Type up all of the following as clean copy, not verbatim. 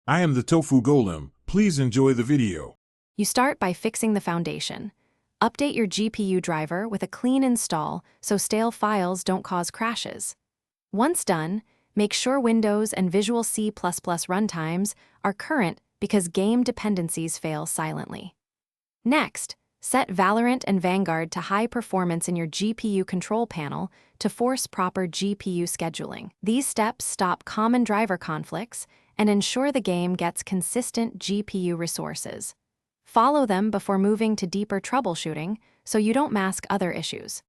I am the Tofu Golem. Please enjoy the video. You start by fixing the foundation. Update your GPU driver with a clean install so stale files don't cause crashes. Once done, make sure Windows and Visual C++ runtimes are current because game dependencies fail silently. Next, set Valorant and Vanguard to high performance in your GPU control panel to force proper GPU scheduling. These steps stop common driver conflicts and ensure the game gets consistent GPU resources. Follow them before moving to deeper troubleshooting so you don't mask other issues.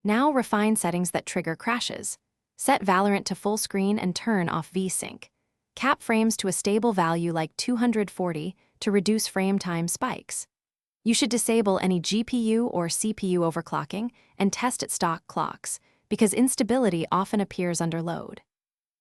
Now refine settings that trigger crashes. Set Valorant to full screen and turn off VSync. Cap frames to a stable value like 240 to reduce frame time spikes. You should disable any GPU or CPU overclocking and test at stock clocks, because instability often appears under load.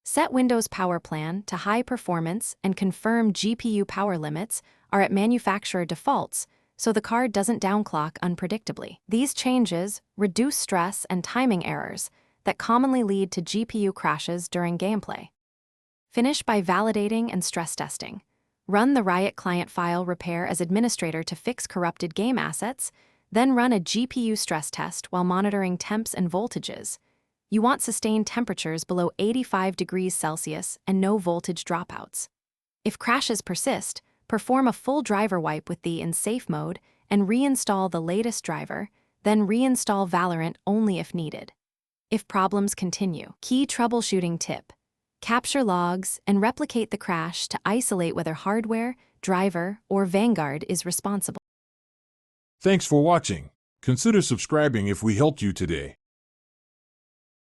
Set Windows Power Plan to high performance and confirm GPU power limits are at manufacturer defaults so the card doesn't downclock unpredictably. These changes reduce stress and timing errors that commonly lead to GPU crashes during gameplay. Finish by validating and stress testing. Run the Riot client file repair as administrator to fix corrupted game assets, then run a GPU stress test while monitoring temps and voltages. You want sustained temperatures below 85 degrees Celsius and no voltage dropouts. If crashes persist, perform a full driver wipe with the in safe mode and reinstall the latest driver, then reinstall Valorant only if needed. If problems continue, key troubleshooting tip: capture logs and replicate the crash to isolate whether hardware, driver, or Vanguard is responsible. Thanks for watching. Consider subscribing if we helped you today.